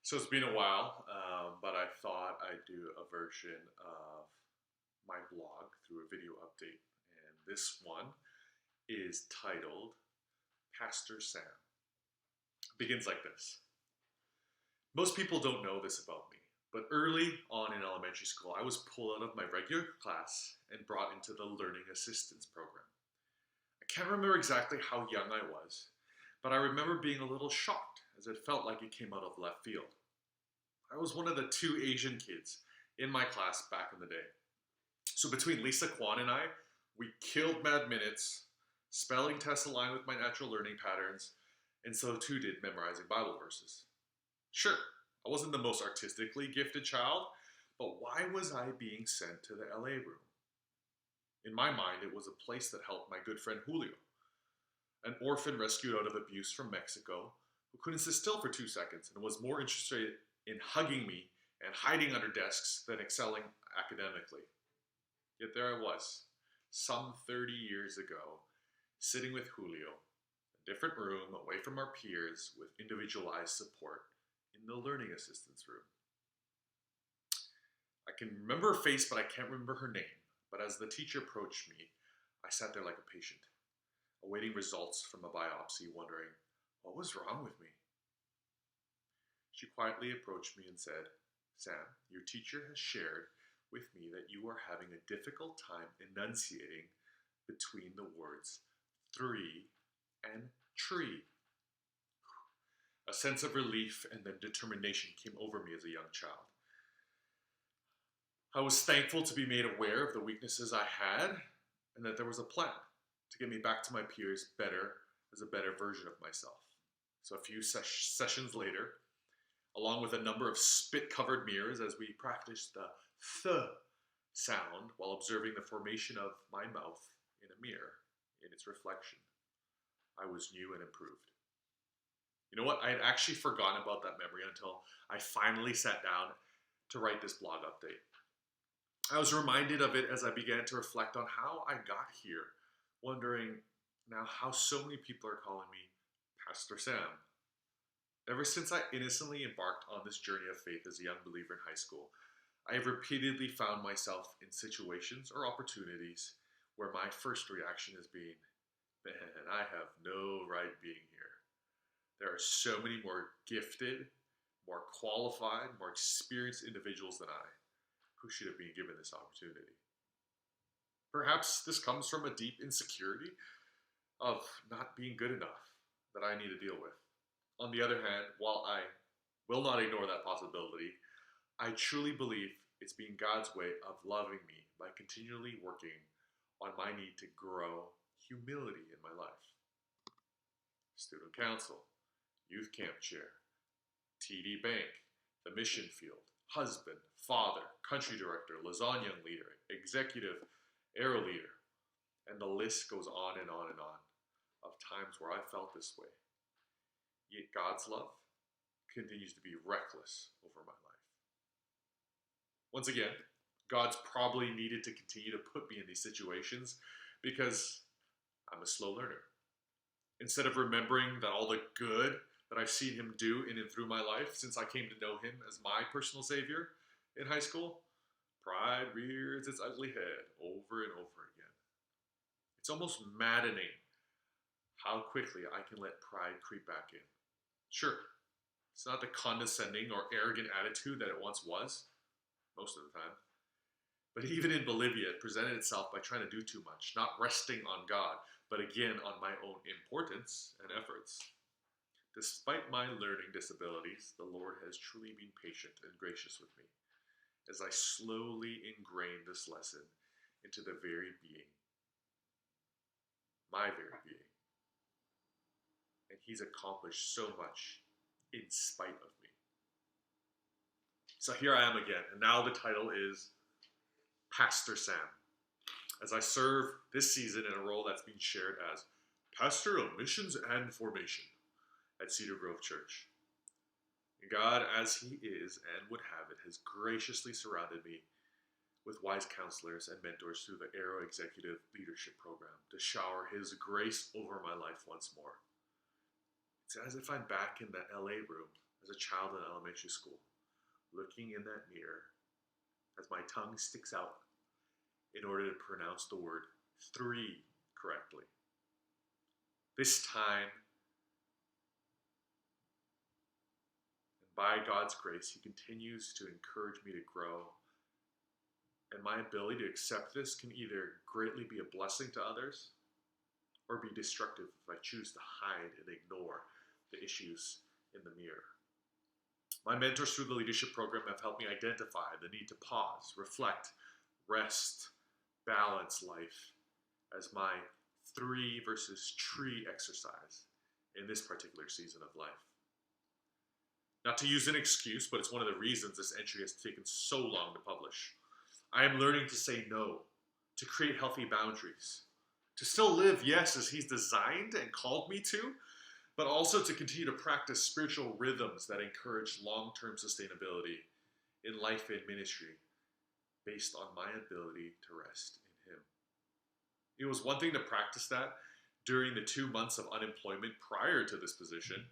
So it's been a while, but I thought I'd do a version of my blog through a video update. And this one is titled Pastor Sam. It begins like this. Most people don't know this about me, but early on in elementary school, I was pulled out of my regular class and brought into the Learning Assistance Program. I can't remember exactly how young I was, but I remember being a little shocked as it felt like it came out of left field. I was one of the two Asian kids in my class back in the day. So between Lisa Kwan and I, we killed mad minutes, spelling tests aligned with my natural learning patterns, and so too did memorizing Bible verses. Sure, I wasn't the most artistically gifted child, but why was I being sent to the LA room? In my mind, it was a place that helped my good friend Julio, an orphan rescued out of abuse from Mexico, who couldn't sit still for 2 seconds and was more interested in hugging me and hiding under desks than excelling academically. Yet there I was, some 30 years ago, sitting with Julio, a different room away from our peers with individualized support in the learning assistance room. I can remember her face, but I can't remember her name. But as the teacher approached me, I sat there like a patient, awaiting results from a biopsy, wondering, what was wrong with me? She quietly approached me and said, Sam, your teacher has shared with me that you are having a difficult time enunciating between the words three and tree. A sense of relief and then determination came over me as a young child. I was thankful to be made aware of the weaknesses I had and that there was a plan to get me back to my peers better as a better version of myself. So a few sessions later, along with a number of spit-covered mirrors as we practiced the th sound while observing the formation of my mouth in a mirror in its reflection, I was new and improved. You know what? I had actually forgotten about that memory until I finally sat down to write this blog update. I was reminded of it as I began to reflect on how I got here, wondering now how so many people are calling me Pastor Sam. Ever since I innocently embarked on this journey of faith as a young believer in high school, I have repeatedly found myself in situations or opportunities where my first reaction has been, man, I have no right being here. There are so many more gifted, more qualified, more experienced individuals than I who should have been given this opportunity. Perhaps this comes from a deep insecurity of not being good enough that I need to deal with. On the other hand, while I will not ignore that possibility, I truly believe it's been God's way of loving me by continually working on my need to grow humility in my life. Student council, youth camp chair, TD Bank, the mission field, husband, father, country director, lasagna leader, executive, aero leader, and the list goes on and on and on of times where I felt this way. Yet God's love continues to be reckless over my life. Once again, God's probably needed to continue to put me in these situations because I'm a slow learner. Instead of remembering that all the good that I've seen him do in and through my life since I came to know him as my personal savior in high school, pride rears its ugly head over and over again. It's almost maddening how quickly I can let pride creep back in. Sure, it's not the condescending or arrogant attitude that it once was, most of the time. But even in Bolivia, it presented itself by trying to do too much, not resting on God, but again on my own importance and efforts. Despite my learning disabilities, the Lord has truly been patient and gracious with me as I slowly ingrained this lesson into the very being, my very being. And he's accomplished so much in spite of me. So here I am again, and now the title is Pastor Sam, as I serve this season in a role that's been shared as Pastor of Missions and Formation at Cedar Grove Church. And God, as he is and would have it, has graciously surrounded me with wise counselors and mentors through the Aero Executive Leadership Program to shower his grace over my life once more. It's as if I'm back in the LA room as a child in elementary school, looking in that mirror as my tongue sticks out in order to pronounce the word three correctly. This time, and by God's grace, He continues to encourage me to grow. And my ability to accept this can either greatly be a blessing to others or be destructive if I choose to hide and ignore the issues in the mirror. My mentors through the leadership program have helped me identify the need to pause, reflect, rest, balance life as my 3 versus tree exercise in this particular season of life. Not to use an excuse, but it's one of the reasons this entry has taken so long to publish. I am learning to say no, to create healthy boundaries, to still live, yes, as He's designed and called me to, but also to continue to practice spiritual rhythms that encourage long-term sustainability in life and ministry based on my ability to rest in Him. It was one thing to practice that during the 2 months of unemployment prior to this position,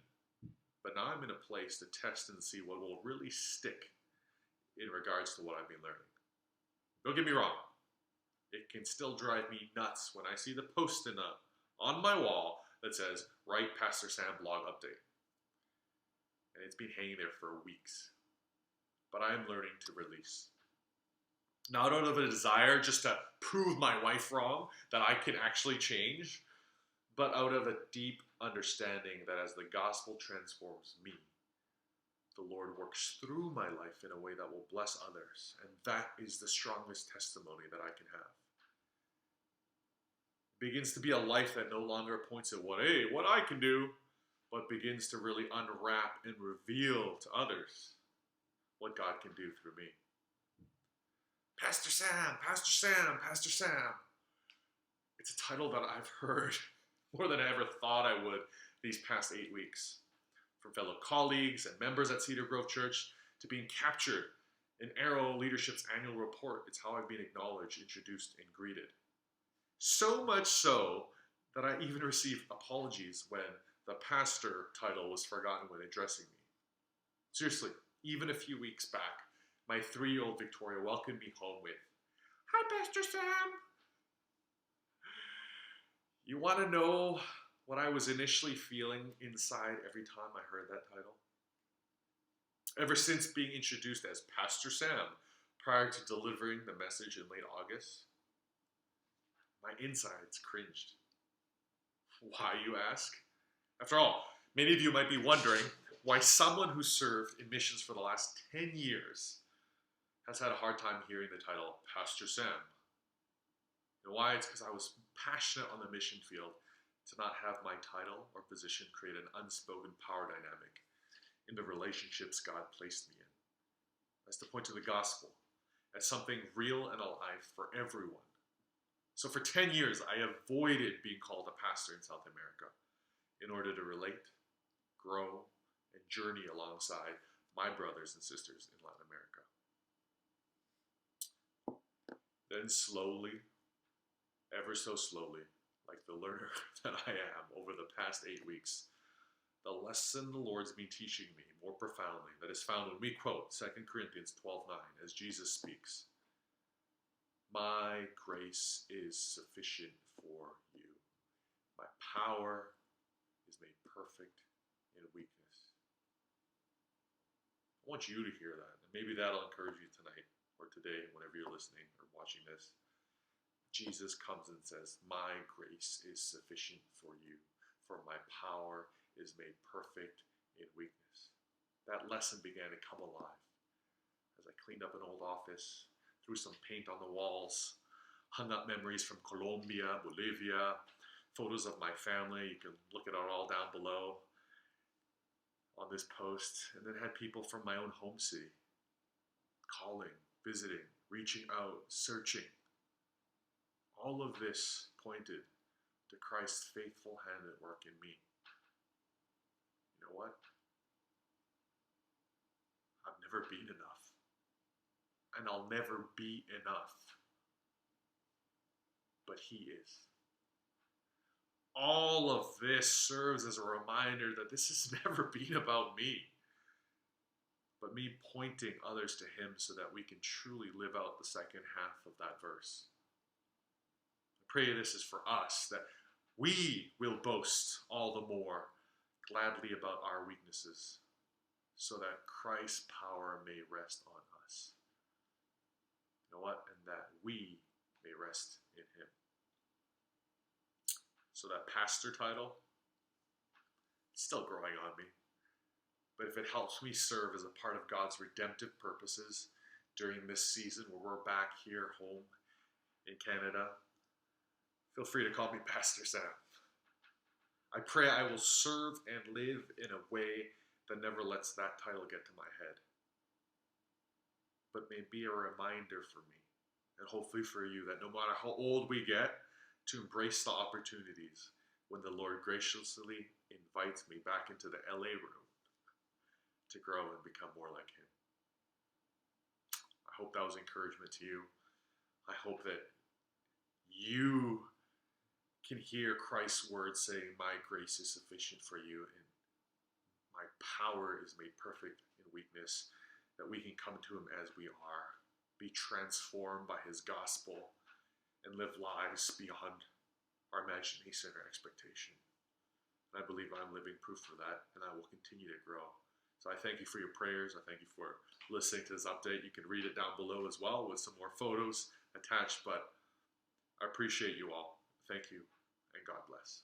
but now I'm in a place to test and see what will really stick in regards to what I've been learning. Don't get me wrong, it can still drive me nuts when I see the post on my wall that says, "Write Pastor Sam blog update." And it's been hanging there for weeks. But I am learning to release. Not out of a desire just to prove my wife wrong, that I can actually change, but out of a deep understanding that as the gospel transforms me, the Lord works through my life in a way that will bless others. And that is the strongest testimony that I can have. It begins to be a life that no longer points at what I can do, but begins to really unwrap and reveal to others what God can do through me. Pastor Sam, Pastor Sam, Pastor Sam. It's a title that I've heard more than I ever thought I would these past 8 weeks. From fellow colleagues and members at Cedar Grove Church to being captured in Arrow Leadership's annual report. It's how I've been acknowledged, introduced, and greeted. So much so that I even received apologies when the pastor title was forgotten when addressing me. Seriously, even a few weeks back, my 3-year-old Victoria welcomed me home with, "Hi, Pastor Sam." You want to know what I was initially feeling inside every time I heard that title? Ever since being introduced as Pastor Sam prior to delivering the message in late August, my insides cringed. Why, you ask? After all, many of you might be wondering why someone who served in missions for the last 10 years has had a hard time hearing the title Pastor Sam. And why? It's because I was passionate on the mission field to not have my title or position create an unspoken power dynamic in the relationships God placed me in. That's to point to the gospel as something real and alive for everyone. So for 10 years, I avoided being called a pastor in South America in order to relate, grow, and journey alongside my brothers and sisters in Latin America. Then slowly, ever so slowly, like the learner that I am over the past 8 weeks, the lesson the Lord's been teaching me more profoundly that is found when we quote 2 Corinthians 12:9 as Jesus speaks. "My grace is sufficient for you. My power is made perfect in weakness." I want you to hear that, and maybe that'll encourage you tonight or today, whenever you're listening or watching this. Jesus comes and says, "My grace is sufficient for you, for my power is made perfect in weakness." That lesson began to come alive as I cleaned up an old office, threw some paint on the walls, hung up memories from Colombia, Bolivia, photos of my family. You can look at it all down below on this post, and then had people from my own home city calling, visiting, reaching out, searching. All of this pointed to Christ's faithful hand at work in me. You know what? I've never been enough. And I'll never be enough. But He is. All of this serves as a reminder that this has never been about me. but me pointing others to him so that we can truly live out the second half of that verse. I pray this is for us, that we will boast all the more gladly about our weaknesses, so that Christ's power may rest on us. You know what? And that we may rest in him. So that pastor title, it's still growing on me. But if it helps me serve as a part of God's redemptive purposes during this season where we're back here home in Canada, feel free to call me Pastor Sam. I pray I will serve and live in a way that never lets that title get to my head, but may be a reminder for me, and hopefully for you, that no matter how old we get, to embrace the opportunities when the Lord graciously invites me back into the LA room to grow and become more like him. I hope that was encouragement to you. I hope that you can hear Christ's words saying, my grace is sufficient for you and my power is made perfect in weakness, that we can come to him as we are, be transformed by his gospel, and live lives beyond our imagination or expectation. And I believe I'm living proof for that, and I will continue to grow. So I thank you for your prayers. I thank you for listening to this update. You can read it down below as well with some more photos attached, but I appreciate you all. Thank you, and God bless.